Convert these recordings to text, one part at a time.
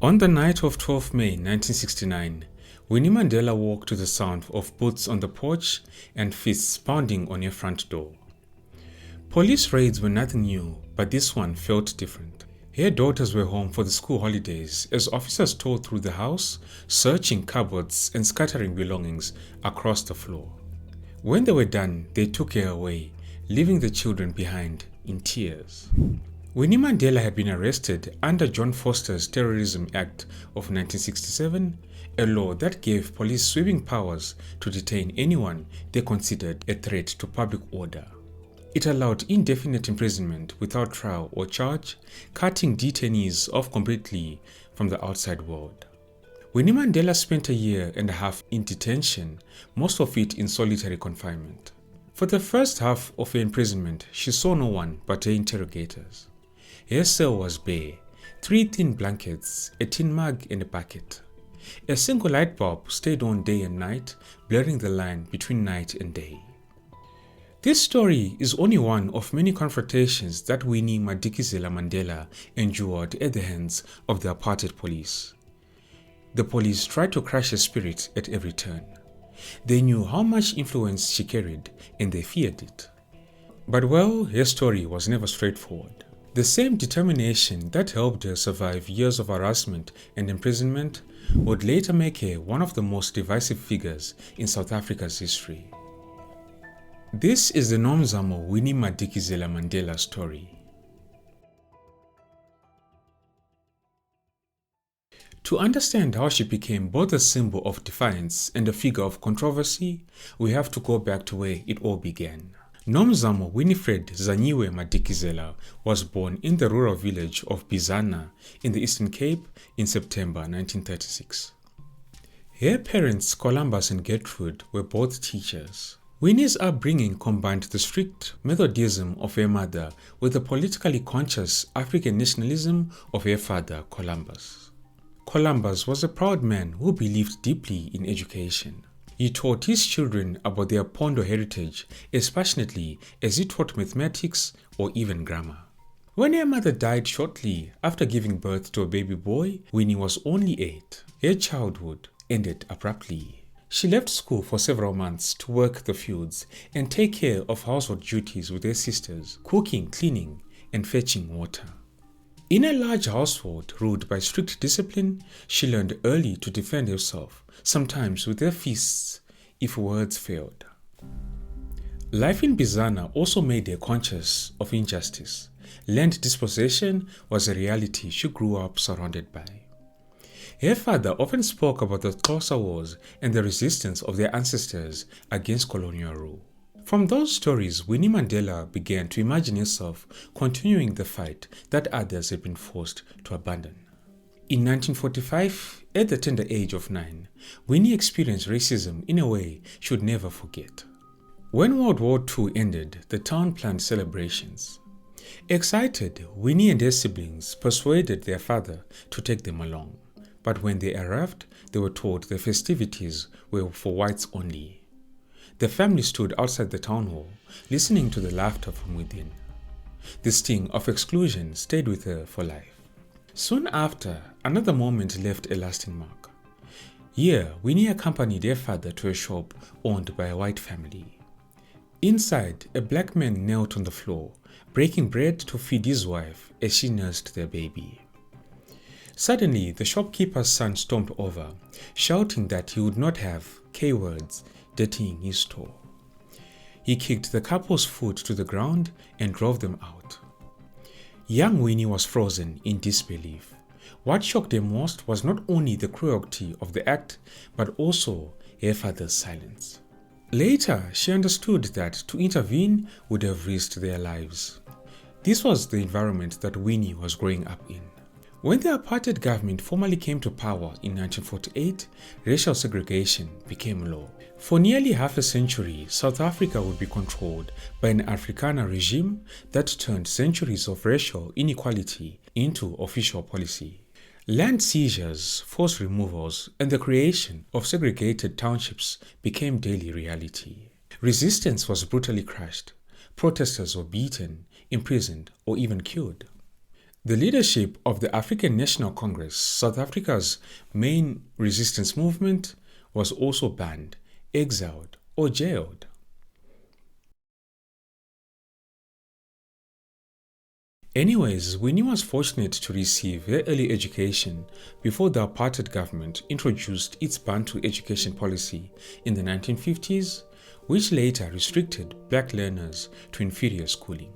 On the night of 12 May 1969, Winnie Mandela woke to the sound of boots on the porch and fists pounding on her front door. Police raids were nothing new, but this one felt different. Her daughters were home for the school holidays as officers tore through the house, searching cupboards and scattering belongings across the floor. When they were done, they took her away, leaving the children behind in tears. Winnie Mandela had been arrested under John Vorster's Terrorism Act of 1967, a law that gave police sweeping powers to detain anyone they considered a threat to public order. It allowed indefinite imprisonment without trial or charge, cutting detainees off completely from the outside world. Winnie Mandela spent a year and a half in detention, most of it in solitary confinement. For the first half of her imprisonment, she saw no one but her interrogators. Her cell was bare, 3 thin blankets, a tin mug and a bucket. A single light bulb stayed on day and night, blurring the line between night and day. This story is only one of many confrontations that Winnie Mandela endured at the hands of the Apartheid police. The police tried to crush her spirit at every turn. They knew how much influence she carried and they feared it. But well, her story was never straightforward. The same determination that helped her survive years of harassment and imprisonment would later make her one of the most divisive figures in South Africa's history. This is the Nomzamo Winnie Mandela story. To understand how she became both a symbol of defiance and a figure of controversy, we have to go back to where it all began. Nomzamo Winifred Zanyiwe Madikizela was born in the rural village of Bizana in the Eastern Cape in September 1936. Her parents, Columbus and Gertrude, were both teachers. Winnie's upbringing combined the strict Methodism of her mother with the politically conscious African nationalism of her father, Columbus. Columbus was a proud man who believed deeply in education. He taught his children about their Pondo heritage as passionately as he taught mathematics or even grammar. When her mother died shortly after giving birth to a baby boy, Winnie was only 8. Her childhood ended abruptly. She left school for several months to work the fields and take care of household duties with her sisters, cooking, cleaning, and fetching water. In a large household ruled by strict discipline, she learned early to defend herself, sometimes with her fists if words failed. Life in Bizana also made her conscious of injustice. Land dispossession was a reality she grew up surrounded by. Her father often spoke about the Xhosa Wars and the resistance of their ancestors against colonial rule. From those stories, Winnie Mandela began to imagine herself continuing the fight that others had been forced to abandon. In 1945, at the tender age of 9, Winnie experienced racism in a way she would never forget. When World War II ended, the town planned celebrations. Excited, Winnie and her siblings persuaded their father to take them along. But when they arrived, they were told the festivities were for whites only. The family stood outside the town hall, listening to the laughter from within. The sting of exclusion stayed with her for life. Soon after, another moment left a lasting mark. Here, Winnie accompanied her father to a shop owned by a white family. Inside, a black man knelt on the floor, breaking bread to feed his wife as she nursed their baby. Suddenly, the shopkeeper's son stomped over, shouting that he would not have K-words dirtying his store. He kicked the couple's foot to the ground and drove them out. Young Winnie was frozen in disbelief. What shocked her most was not only the cruelty of the act, but also her father's silence. Later, she understood that to intervene would have risked their lives. This was the environment that Winnie was growing up in. When the apartheid government formally came to power in 1948, racial segregation became law. For nearly half a century, South Africa would be controlled by an Afrikaner regime that turned centuries of racial inequality into official policy. Land seizures, forced removals, and the creation of segregated townships became daily reality. Resistance was brutally crushed. Protesters were beaten, imprisoned, or even killed. The leadership of the African National Congress, South Africa's main resistance movement, was also banned, exiled, or jailed. Anyways, Winnie was fortunate to receive her early education before the apartheid government introduced its Bantu education policy in the 1950s, which later restricted black learners to inferior schooling.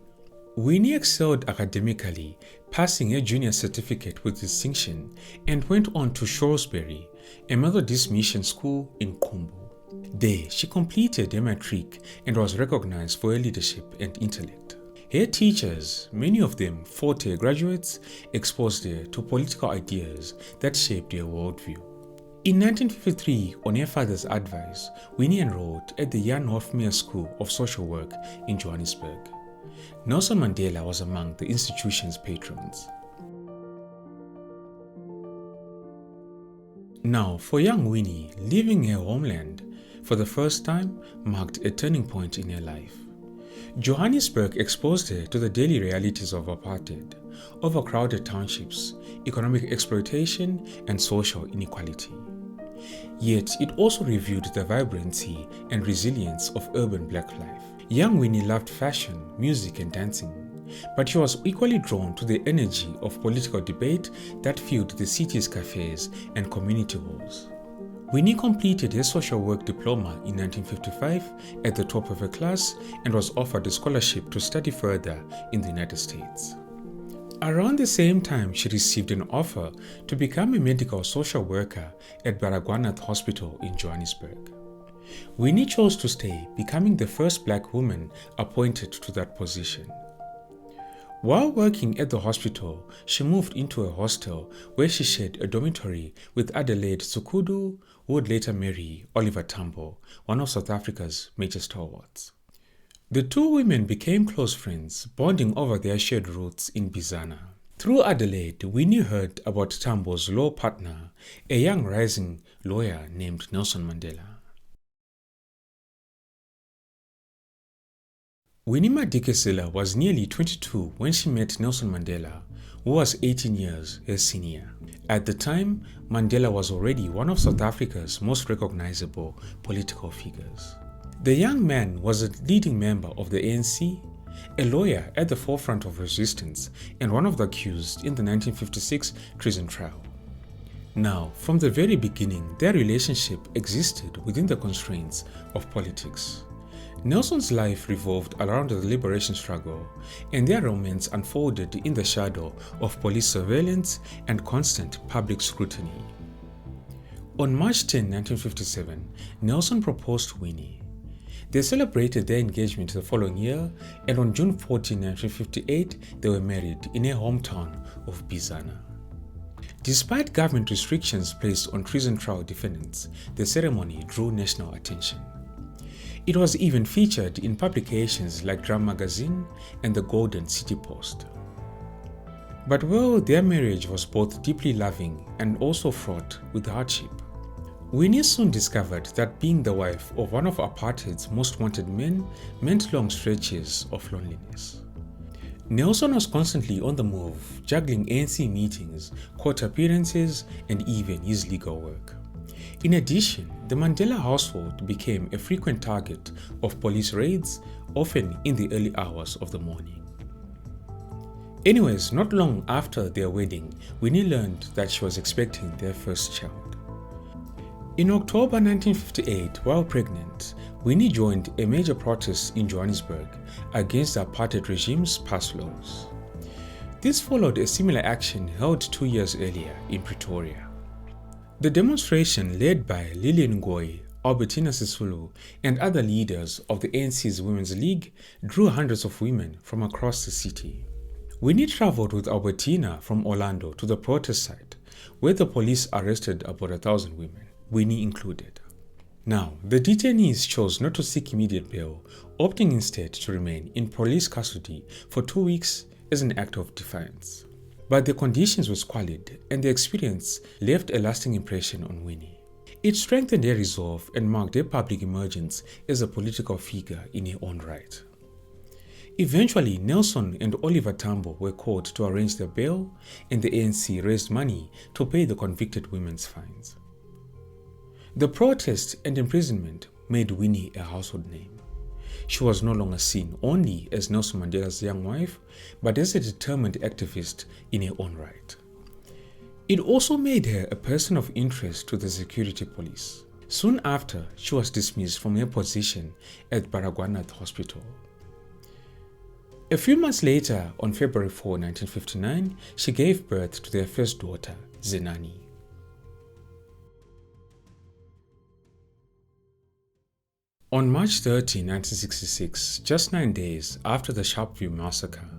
Winnie excelled academically, passing her junior certificate with distinction, and went on to Shrewsbury, a Methodist mission school in Kumbu. There, she completed her matric and was recognized for her leadership and intellect. Her teachers, many of them fourth-year graduates, exposed her to political ideas that shaped her worldview. In 1953, on her father's advice, Winnie enrolled at the Jan Hofmeyr School of Social Work in Johannesburg. Nelson Mandela was among the institution's patrons. Now, for young Winnie, leaving her homeland for the first time marked a turning point in her life. Johannesburg exposed her to the daily realities of apartheid, overcrowded townships, economic exploitation, and social inequality. Yet, it also revealed the vibrancy and resilience of urban black life. Young Winnie loved fashion, music, and dancing, but she was equally drawn to the energy of political debate that filled the city's cafes and community halls. Winnie completed her social work diploma in 1955 at the top of her class and was offered a scholarship to study further in the United States. Around the same time, she received an offer to become a medical social worker at Baragwanath Hospital in Johannesburg. Winnie chose to stay, becoming the first black woman appointed to that position. While working at the hospital, she moved into a hostel where she shared a dormitory with Adelaide Sukudu, who would later marry Oliver Tambo, one of South Africa's major stalwarts. The two women became close friends, bonding over their shared roots in Bizana. Through Adelaide, Winnie heard about Tambo's law partner, a young rising lawyer named Nelson Mandela. Winnie Mandela was nearly 22 when she met Nelson Mandela, who was 18 years her senior. At the time, Mandela was already one of South Africa's most recognizable political figures. The young man was a leading member of the ANC, a lawyer at the forefront of resistance, and one of the accused in the 1956 treason trial. Now, from the very beginning, their relationship existed within the constraints of politics. Nelson's life revolved around the liberation struggle, and their romance unfolded in the shadow of police surveillance and constant public scrutiny. On March 10, 1957, Nelson proposed to Winnie. They celebrated their engagement the following year, and on June 14, 1958, they were married in her hometown of Bizana. Despite government restrictions placed on treason trial defendants, the ceremony drew national attention. It was even featured in publications like Drum Magazine and the Golden City Post. But while their marriage was both deeply loving and also fraught with hardship, Winnie soon discovered that being the wife of one of apartheid's most wanted men meant long stretches of loneliness. Nelson was constantly on the move, juggling ANC meetings, court appearances, and even his legal work. In addition, the Mandela household became a frequent target of police raids, often in the early hours of the morning. Anyways, not long after their wedding, Winnie learned that she was expecting their first child. In October 1958, while pregnant, Winnie joined a major protest in Johannesburg against the apartheid regime's past laws. This followed a similar action held 2 years earlier in Pretoria. The demonstration, led by Lillian Ngoyi, Albertina Sisulu, and other leaders of the ANC's Women's League, drew hundreds of women from across the city. Winnie traveled with Albertina from Orlando to the protest site, where the police arrested about 1,000 women, Winnie included. Now, the detainees chose not to seek immediate bail, opting instead to remain in police custody for 2 weeks as an act of defiance. But the conditions were squalid, and the experience left a lasting impression on Winnie. It strengthened her resolve and marked her public emergence as a political figure in her own right. Eventually, Nelson and Oliver Tambo were called to arrange their bail, and the ANC raised money to pay the convicted women's fines. The protest and imprisonment made Winnie a household name. She was no longer seen only as Nelson Mandela's young wife, but as a determined activist in her own right. It also made her a person of interest to the security police. Soon after, she was dismissed from her position at Baragwanath Hospital. A few months later, on February 4, 1959, she gave birth to their first daughter, Zenani. On March 13, 1966, just 9 days after the Sharpeview massacre,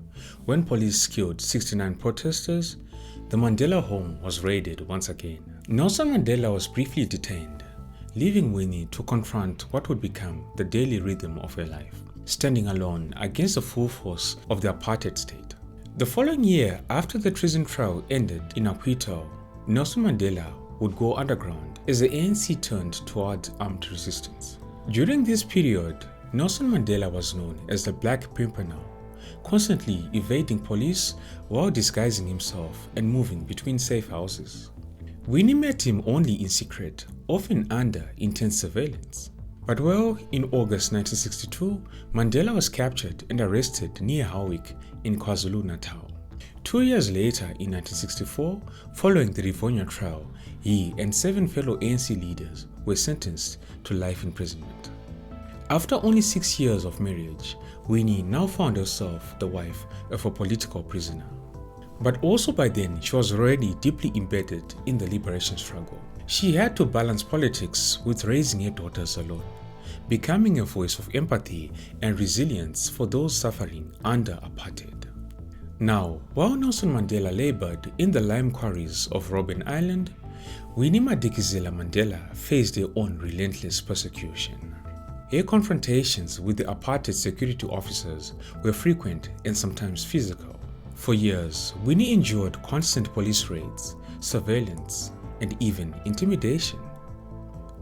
when police killed 69 protesters, the Mandela home was raided once again. Nelson Mandela was briefly detained, leaving Winnie to confront what would become the daily rhythm of her life, standing alone against the full force of the apartheid state. The following year, after the treason trial ended in Soweto, Nelson Mandela would go underground as the ANC turned toward armed resistance. During this period, Nelson Mandela was known as the Black Pimpernel, constantly evading police while disguising himself and moving between safe houses. Winnie met him only in secret, often under intense surveillance. But in August 1962, Mandela was captured and arrested near Howick in KwaZulu-Natal. 2 years later, in 1964, following the Rivonia trial, he and 7 fellow ANC leaders were sentenced to life imprisonment. After only 6 years of marriage, Winnie now found herself the wife of a political prisoner. But also by then, she was already deeply embedded in the liberation struggle. She had to balance politics with raising her daughters alone, becoming a voice of empathy and resilience for those suffering under apartheid. Now, while Nelson Mandela labored in the lime quarries of Robben Island, Winnie Mandela faced her own relentless persecution. Her confrontations with the apartheid security officers were frequent and sometimes physical. For years, Winnie endured constant police raids, surveillance, and even intimidation.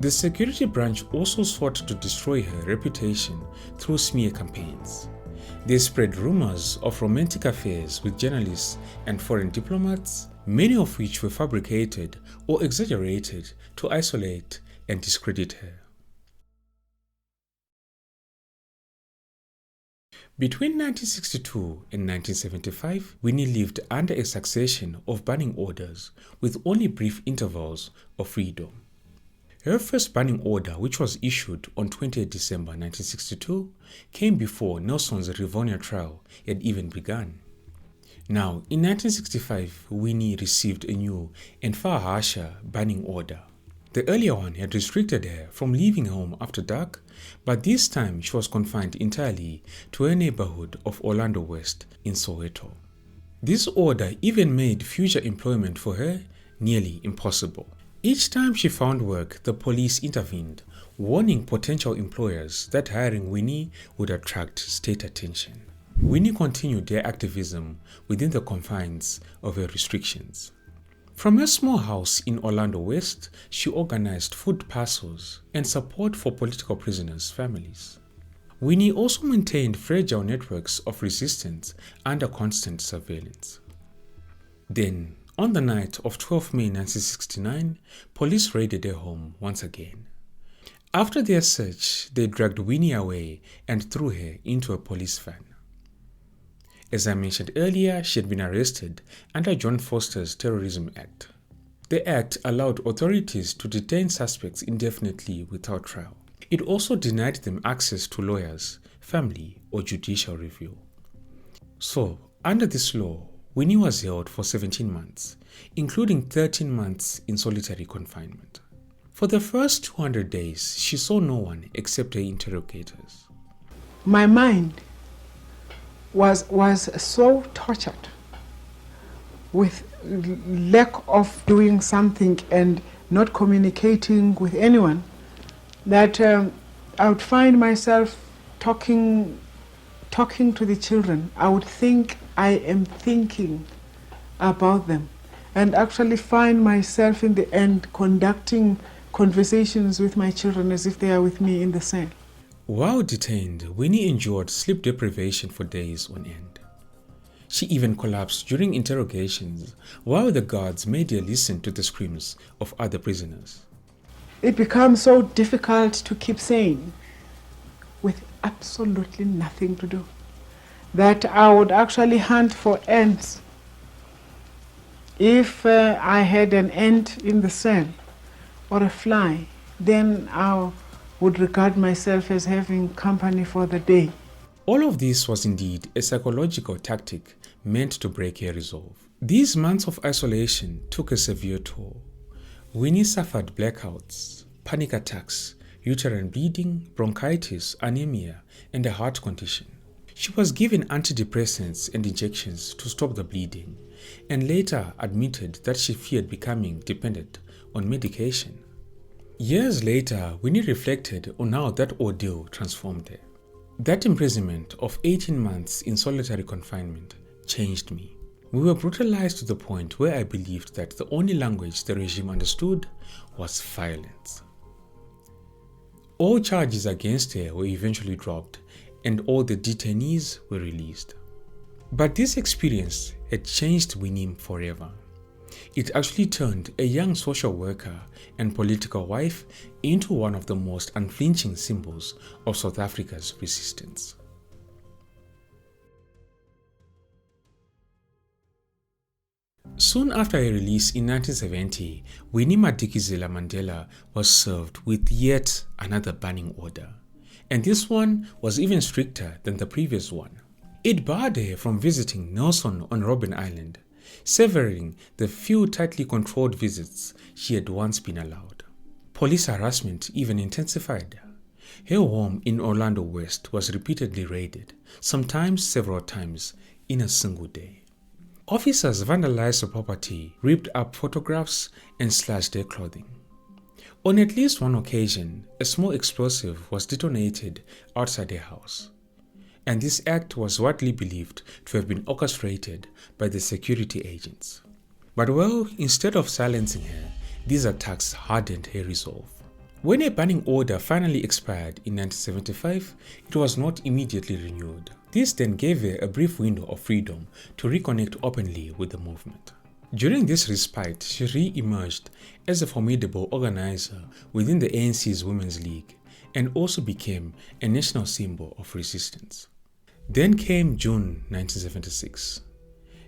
The security branch also sought to destroy her reputation through smear campaigns. They spread rumors of romantic affairs with journalists and foreign diplomats, many of which were fabricated or exaggerated to isolate and discredit her. Between 1962 and 1975, Winnie lived under a succession of banning orders with only brief intervals of freedom. Her first banning order, which was issued on 28 December 1962, came before Nelson's Rivonia trial had even begun. Now, in 1965, Winnie received a new and far harsher banning order. The earlier one had restricted her from leaving home after dark, but this time she was confined entirely to her neighborhood of Orlando West in Soweto. This order even made future employment for her nearly impossible. Each time she found work, the police intervened, warning potential employers that hiring Winnie would attract state attention. Winnie continued her activism within the confines of her restrictions. From her small house in Orlando West, she organized food parcels and support for political prisoners' families. Winnie also maintained fragile networks of resistance under constant surveillance. Then, on the night of 12 May 1969, police raided her home once again. After their search, they dragged Winnie away and threw her into a police van. As I mentioned earlier, she had been arrested under John Vorster's Terrorism Act. The act allowed authorities to detain suspects indefinitely without trial. It also denied them access to lawyers, family, or judicial review. So, under this law, Winnie was held for 17 months, including 13 months in solitary confinement. For the first 200 days, she saw no one except her interrogators. My mind was so tortured with lack of doing something and not communicating with anyone that I would find myself talking to the children. I would think I am thinking about them and actually find myself in the end conducting conversations with my children as if they are with me in the cell. While detained, Winnie endured sleep deprivation for days on end. She even collapsed during interrogations while the guards made her listen to the screams of other prisoners. It becomes so difficult to keep sane with absolutely nothing to do that I would actually hunt for ants. If I had an ant in the cell or a fly, then I would regard myself as having company for the day. All of this was indeed a psychological tactic meant to break her resolve. These months of isolation took a severe toll. Winnie suffered blackouts, panic attacks, uterine bleeding, bronchitis, anemia, and a heart condition. She was given antidepressants and injections to stop the bleeding, and later admitted that she feared becoming dependent on medication. Years later, Winnie reflected on how that ordeal transformed her. That imprisonment of 18 months in solitary confinement changed me. We were brutalized to the point where I believed that the only language the regime understood was violence. All charges against her were eventually dropped, and all the detainees were released. But this experience had changed Winnie forever. It actually turned a young social worker and political wife into one of the most unflinching symbols of South Africa's resistance. Soon after her release in 1970, Winnie Mandela was served with yet another banning order, and this one was even stricter than the previous one. It barred her from visiting Nelson on Robben Island, severing the few tightly controlled visits she had once been allowed. Police harassment even intensified. Her home in Orlando West was repeatedly raided, sometimes several times in a single day. Officers vandalized her property, ripped up photographs, and slashed her clothing. On at least one occasion, a small explosive was detonated outside her house, and this act was widely believed to have been orchestrated by the security agents. But well, instead of silencing her, these attacks hardened her resolve. When a banning order finally expired in 1975, it was not immediately renewed. This then gave her a brief window of freedom to reconnect openly with the movement. During this respite, she re-emerged as a formidable organizer within the ANC's Women's League and also became a national symbol of resistance. Then came June 1976.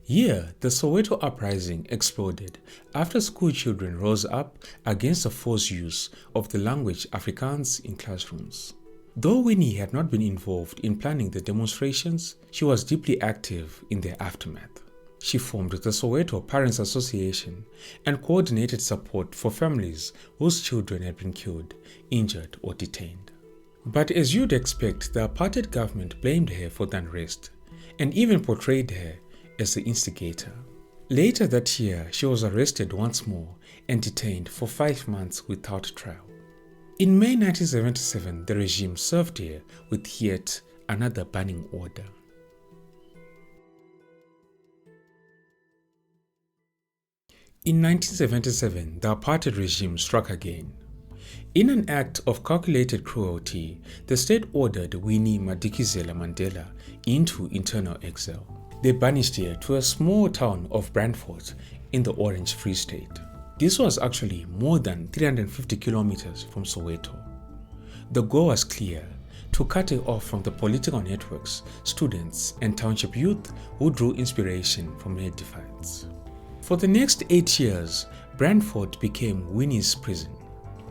Here, the Soweto uprising exploded after school children rose up against the forced use of the language Afrikaans in classrooms. Though Winnie had not been involved in planning the demonstrations, she was deeply active in their aftermath. She formed the Soweto Parents Association and coordinated support for families whose children had been killed, injured, or detained. But as you'd expect, the apartheid government blamed her for the unrest and even portrayed her as the instigator. Later that year, she was arrested once more and detained for 5 months without trial. In May 1977, the regime served her with yet another banning order. In 1977, the apartheid regime struck again. In an act of calculated cruelty, the state ordered Winnie Mandela into internal exile. They banished her to a small town of Brandford in the Orange Free State. This was actually more than 350 kilometers from Soweto. The goal was clear: to cut her off from the political networks, students, and township youth who drew inspiration from her defiance. For the next 8 years, Brandford became Winnie's prison.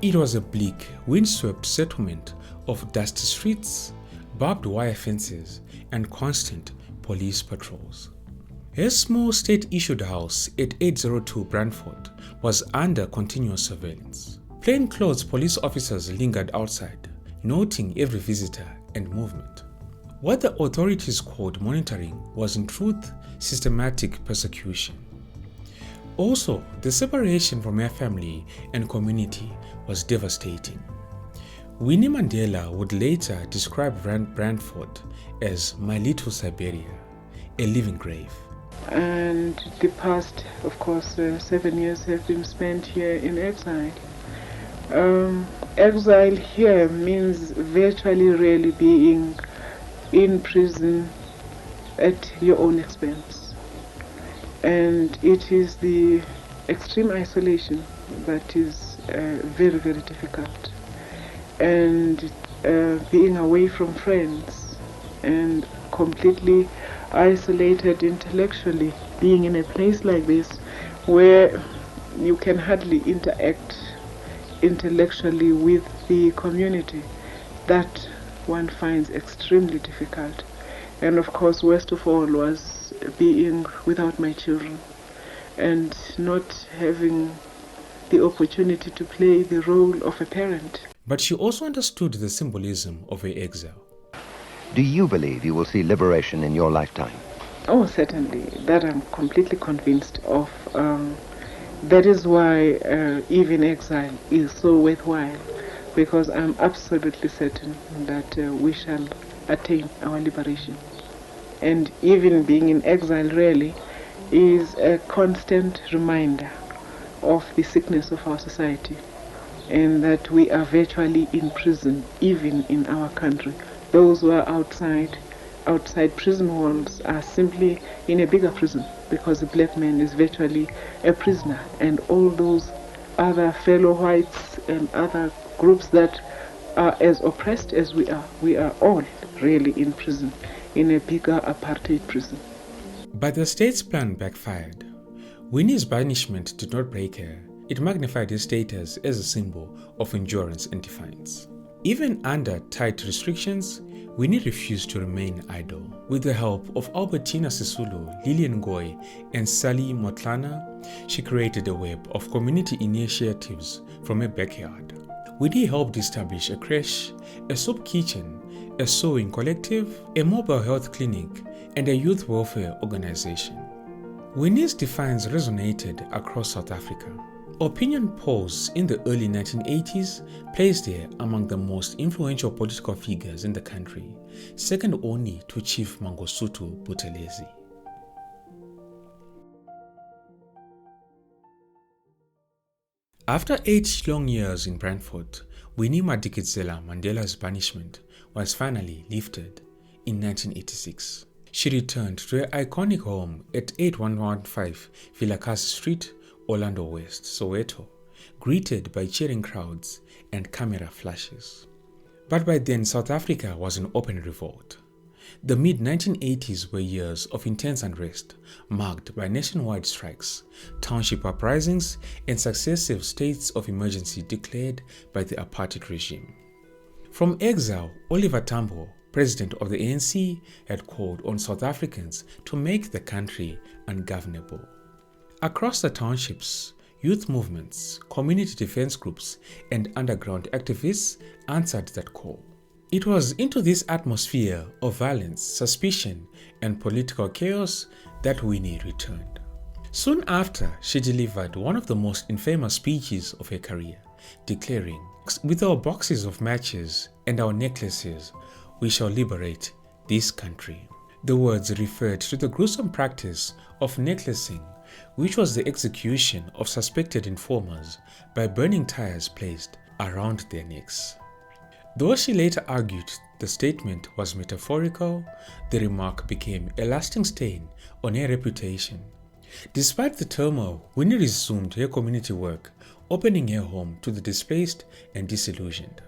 It was a bleak, windswept settlement of dusty streets, barbed wire fences, and constant police patrols. Her small state-issued house at 802 Brandford was under continuous surveillance. Plainclothes police officers lingered outside, noting every visitor and movement. What the authorities called monitoring was in truth systematic persecution. Also, the separation from her family and community was devastating. Winnie Mandela would later describe Brandford as "my little Siberia," a living grave. And the past, of course, 7 years have been spent here in exile. Exile here means virtually really being in prison at your own expense. And it is the extreme isolation that is very, very difficult. And being away from friends and completely isolated intellectually, being in a place like this where you can hardly interact intellectually with the community, that one finds extremely difficult. And of course, worst of all was being without my children and not having the opportunity to play the role of a parent. But she also understood the symbolism of her exile. Do you believe you will see liberation in your lifetime? Oh, certainly. That I'm completely convinced of. That is why even exile is so worthwhile, because I'm absolutely certain that we shall attain our liberation. And even being in exile really is a constant reminder of the sickness of our society, and that we are virtually in prison, even in our country. Those who are outside prison walls are simply in a bigger prison, because the black man is virtually a prisoner, and all those other fellow whites and other groups that are as oppressed as we are all really in prison, in a bigger apartheid prison. But the state's plan backfired. Winnie's banishment did not break her. It magnified his status as a symbol of endurance and defiance. Even under tight restrictions, Winnie refused to remain idle. With the help of Albertina Sisulu, Lillian Goy, and Sally Motlana, she created a web of community initiatives from her backyard. Winnie helped establish a creche, a soup kitchen, a sewing collective, a mobile health clinic, and a youth welfare organization. Winnie's defiance resonated across South Africa. Opinion polls in the early 1980s placed her among the most influential political figures in the country, second only to Chief Mangosuthu Buthelezi. After 8 long years in Brandford, Winnie Mandela's banishment was finally lifted in 1986. She returned to her iconic home at 8115 Vilakazi Street, Orlando West, Soweto, greeted by cheering crowds and camera flashes. But by then, South Africa was in open revolt. The mid-1980s were years of intense unrest, marked by nationwide strikes, township uprisings, and successive states of emergency declared by the apartheid regime. From exile, Oliver Tambo, president of the ANC, had called on South Africans to make the country ungovernable. Across the townships, youth movements, community defense groups, and underground activists answered that call. It was into this atmosphere of violence, suspicion, and political chaos that Winnie returned. Soon after, she delivered one of the most infamous speeches of her career, declaring, "With our boxes of matches and our necklaces, we shall liberate this country." The words referred to the gruesome practice of necklacing, which was the execution of suspected informers by burning tires placed around their necks. Though she later argued the statement was metaphorical, the remark became a lasting stain on her reputation. Despite the turmoil, Winnie resumed her community work, opening her home to the displaced and disillusioned.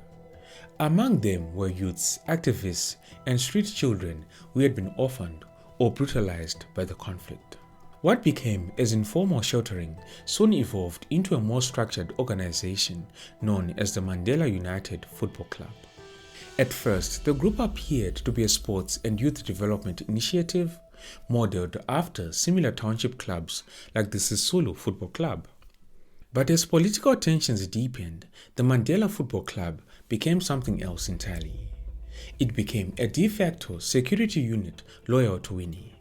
Among them were youths, activists, and street children who had been orphaned or brutalized by the conflict. What became as informal sheltering soon evolved into a more structured organization known as the Mandela United Football Club. At first, the group appeared to be a sports and youth development initiative modeled after similar township clubs like the Sisulu Football Club. But as political tensions deepened, the Mandela Football Club became something else entirely. It became a de facto security unit loyal to Winnie.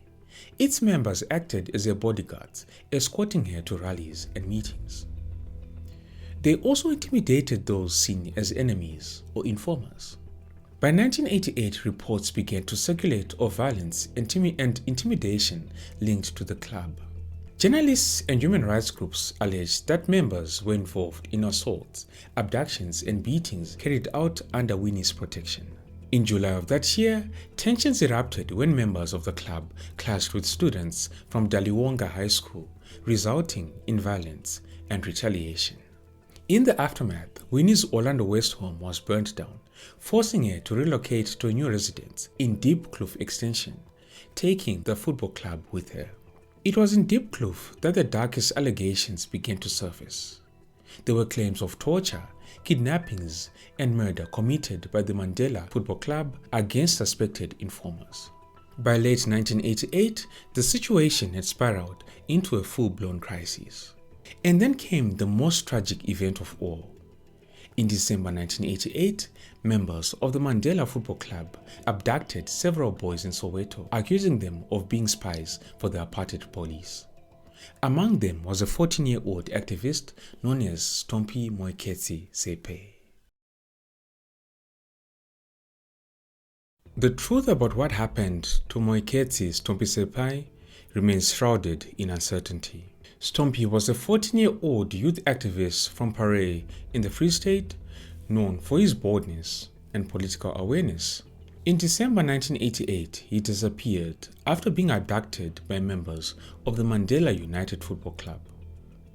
Its members acted as her bodyguards, escorting her to rallies and meetings. They also intimidated those seen as enemies or informers. By 1988, reports began to circulate of violence and intimidation linked to the club. Journalists and human rights groups alleged that members were involved in assaults, abductions, and beatings carried out under Winnie's protection. In July of that year, tensions erupted when members of the club clashed with students from Daliwonga High School, resulting in violence and retaliation. In the aftermath, Winnie's Orlando West home was burnt down, forcing her to relocate to a new residence in Deep Kloof Extension, taking the football club with her. It was in Deep Kloof that the darkest allegations began to surface. There were claims of torture, kidnappings, and murder committed by the Mandela Football Club against suspected informers. By late 1988, the situation had spiraled into a full-blown crisis. And then came the most tragic event of all. In December 1988, members of the Mandela Football Club abducted several boys in Soweto, accusing them of being spies for the Apartheid police. Among them was a 14-year-old activist known as Stompie Moeketsi Sepe. The truth about what happened to Moeketsi Stompie Sepe remains shrouded in uncertainty. Stompie was a 14-year-old youth activist from Paré in the Free State, known for his boldness and political awareness. In December 1988, he disappeared after being abducted by members of the Mandela United Football Club.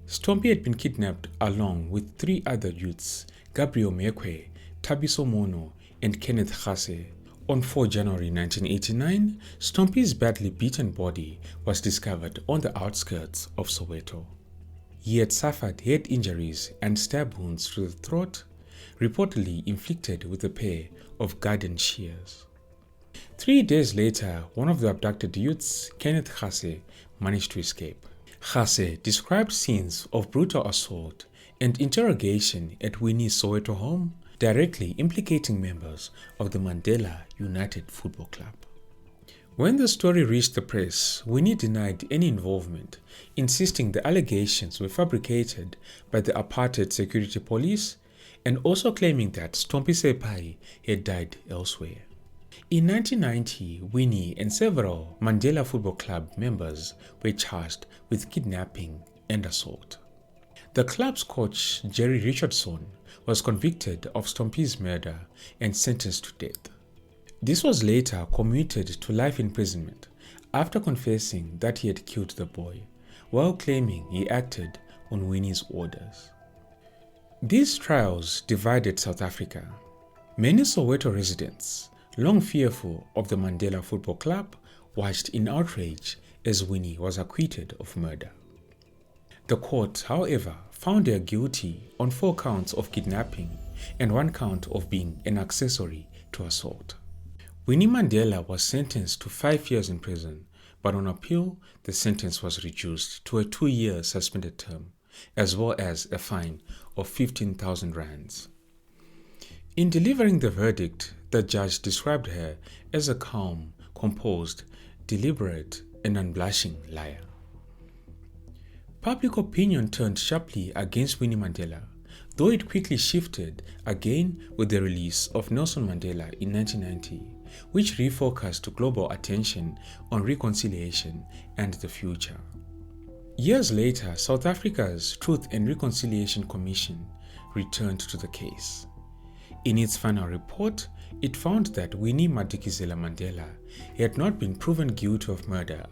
Stompie had been kidnapped along with 3 other youths, Gabriel Mekwe, Thabiso Mono, and Kenneth Khase. On 4 January 1989, Stompie's badly beaten body was discovered on the outskirts of Soweto. He had suffered head injuries and stab wounds to the throat, reportedly inflicted with a pair of garden shears. 3 days later, one of the abducted youths, Kenneth Khase, managed to escape. Khase described scenes of brutal assault and interrogation at Winnie's Soweto home, directly implicating members of the Mandela United Football Club. When the story reached the press, Winnie denied any involvement, insisting the allegations were fabricated by the Apartheid security police and also claiming that Stompie Sepe had died elsewhere. In 1990, Winnie and several Mandela Football Club members were charged with kidnapping and assault. The club's coach, Jerry Richardson, was convicted of Stompie's murder and sentenced to death. This was later commuted to life imprisonment after confessing that he had killed the boy, while claiming he acted on Winnie's orders. These trials divided South Africa. Many Soweto residents, long fearful of the Mandela Football Club, watched in outrage as Winnie was acquitted of murder. The court, however, found her guilty on 4 counts of kidnapping and 1 count of being an accessory to assault. Winnie Mandela was sentenced to 5 years in prison, but on appeal, the sentence was reduced to a 2-year suspended term, as well as a fine of 15,000 rands. In delivering the verdict, the judge described her as a calm, composed, deliberate, and unblushing liar. Public opinion turned sharply against Winnie Mandela, though it quickly shifted again with the release of Nelson Mandela in 1990, which refocused global attention on reconciliation and the future. Years later, South Africa's Truth and Reconciliation Commission returned to the case. In its final report, it found that Winnie Mandela had not been proven guilty of murder,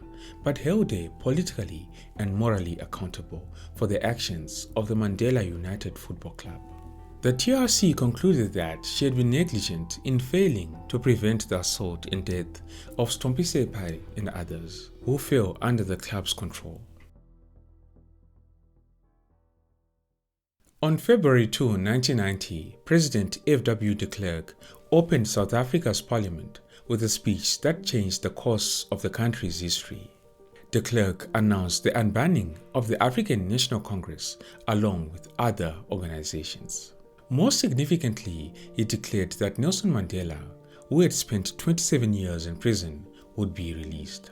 but held her politically and morally accountable for the actions of the Mandela United Football Club. The TRC concluded that she had been negligent in failing to prevent the assault and death of Stompie Sepe and others who fell under the club's control. On February 2, 1990, President F.W. de Klerk opened South Africa's parliament with a speech that changed the course of the country's history. De Klerk announced the unbanning of the African National Congress along with other organizations. Most significantly, he declared that Nelson Mandela, who had spent 27 years in prison, would be released.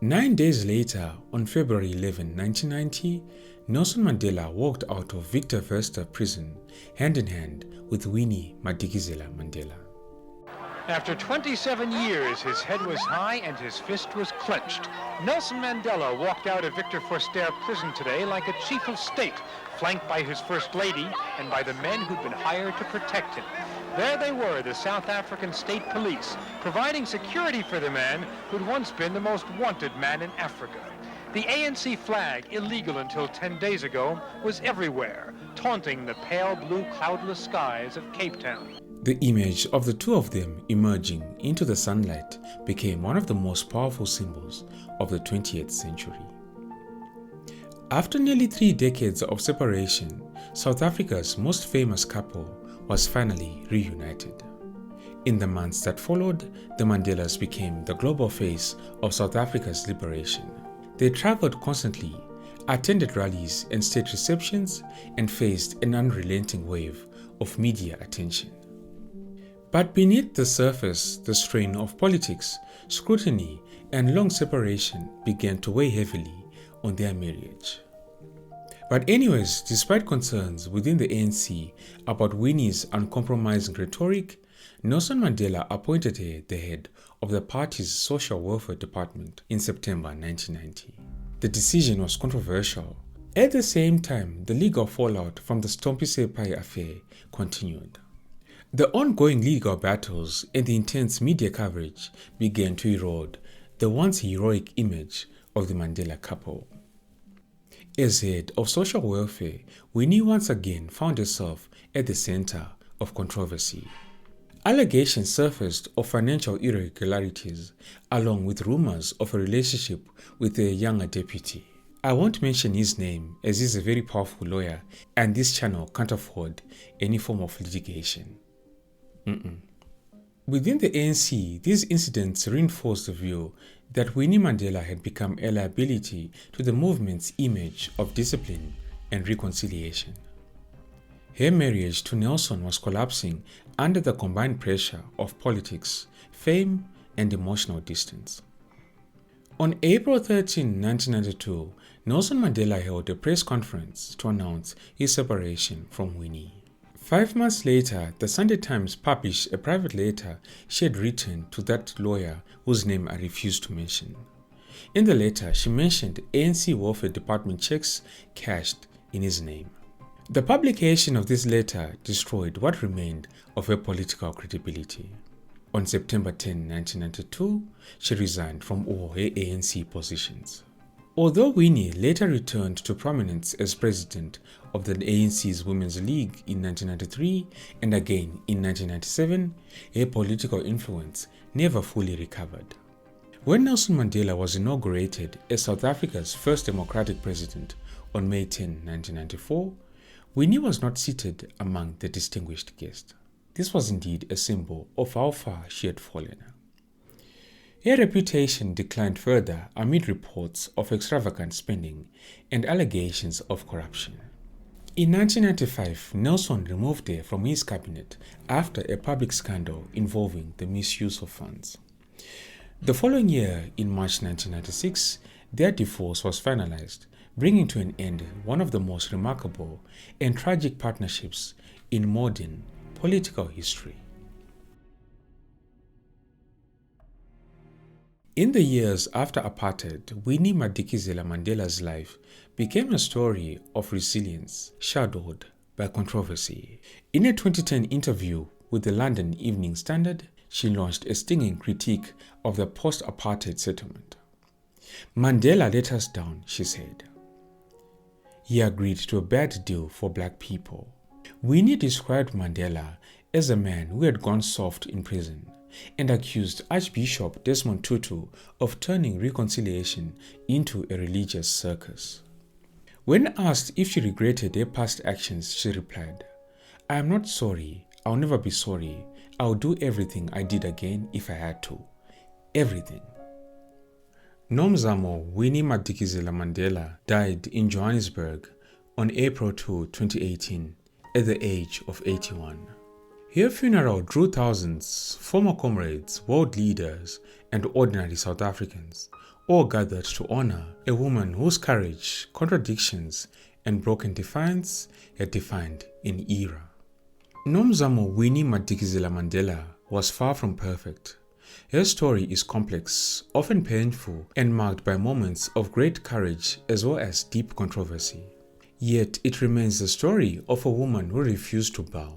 9 days later, on February 11, 1990, Nelson Mandela walked out of Victor Vorster prison hand in hand with Winnie Mandela. After 27 years, his head was high and his fist was clenched. Nelson Mandela walked out of Victor Vorster prison today like a chief of state, flanked by his first lady and by the men who'd been hired to protect him. There they were, the South African State Police, providing security for the man who'd once been the most wanted man in Africa. The ANC flag, illegal until 10 days ago, was everywhere, taunting the pale blue cloudless skies of Cape Town. The image of the two of them emerging into the sunlight became one of the most powerful symbols of the 20th century. After nearly 3 decades of separation, South Africa's most famous couple was finally reunited. In the months that followed, the Mandelas became the global face of South Africa's liberation. They traveled constantly, attended rallies and state receptions, and faced an unrelenting wave of media attention. But beneath the surface, the strain of politics, scrutiny, and long separation began to weigh heavily on their marriage. But anyways, despite concerns within the ANC about Winnie's uncompromising rhetoric, Nelson Mandela appointed her the head of the party's social welfare department in September 1990. The decision was controversial. At the same time, the legal fallout from the Stompie Moeketsi affair continued. The ongoing legal battles and the intense media coverage began to erode the once heroic image of the Mandela couple. As head of social welfare, Winnie once again found herself at the center of controversy. Allegations surfaced of financial irregularities, along with rumors of a relationship with a younger deputy. I won't mention his name as he's a very powerful lawyer and this channel can't afford any form of litigation. Within the ANC, these incidents reinforced the view that Winnie Mandela had become a liability to the movement's image of discipline and reconciliation. Her marriage to Nelson was collapsing under the combined pressure of politics, fame, and emotional distance. On April 13, 1992, Nelson Mandela held a press conference to announce his separation from Winnie. 5 months later, the Sunday Times published a private letter she had written to that lawyer whose name I refuse to mention. In the letter, she mentioned ANC Welfare Department checks cashed in his name. The publication of this letter destroyed what remained of her political credibility. On September 10, 1992, she resigned from all her ANC positions. Although Winnie later returned to prominence as president of the ANC's Women's League in 1993 and again in 1997, her political influence never fully recovered. When Nelson Mandela was inaugurated as South Africa's first democratic president on May 10, 1994, Winnie was not seated among the distinguished guests. This was indeed a symbol of how far she had fallen. Her reputation declined further amid reports of extravagant spending and allegations of corruption. In 1995, Nelson removed her from his cabinet after a public scandal involving the misuse of funds. The following year, in March 1996, their divorce was finalized, bringing to an end one of the most remarkable and tragic partnerships in modern political history. In the years after apartheid, Winnie Mandela's life became a story of resilience shadowed by controversy. In a 2010 interview with the London Evening Standard, she launched a stinging critique of the post-apartheid settlement. "Mandela let us down," she said. He agreed to a bad deal for black people. Winnie described Mandela as a man who had gone soft in prison and accused Archbishop Desmond Tutu of turning reconciliation into a religious circus. When asked if she regretted her past actions, she replied, "I am not sorry. I'll never be sorry. I'll do everything I did again if I had to. Everything." Nomzamo Winnie Mandela died in Johannesburg on April 2, 2018, at the age of 81. Her funeral drew thousands, former comrades, world leaders, and ordinary South Africans, all gathered to honor a woman whose courage, contradictions, and broken defiance had defined an era. Nomzamo Winnie Mandela was far from perfect. Her story is complex, often painful, and marked by moments of great courage as well as deep controversy. Yet it remains the story of a woman who refused to bow.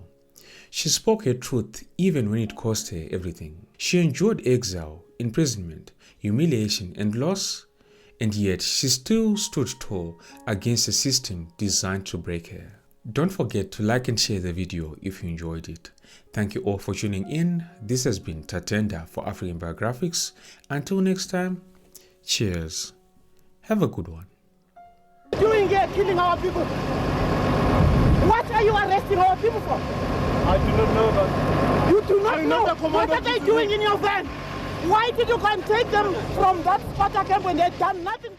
She spoke her truth even when it cost her everything. She endured exile, imprisonment, humiliation, and loss, and yet she still stood tall against a system designed to break her. Don't forget to like and share the video if you enjoyed it. Thank you all for tuning in. This has been Tatenda for African Biographics. Until next time, cheers. Have a good one. Doing here, killing our people. What are you arresting our people for? I do not know that. You do not know? What are they doing in your van? Why did you go and take them from that Sparta camp when they've done nothing?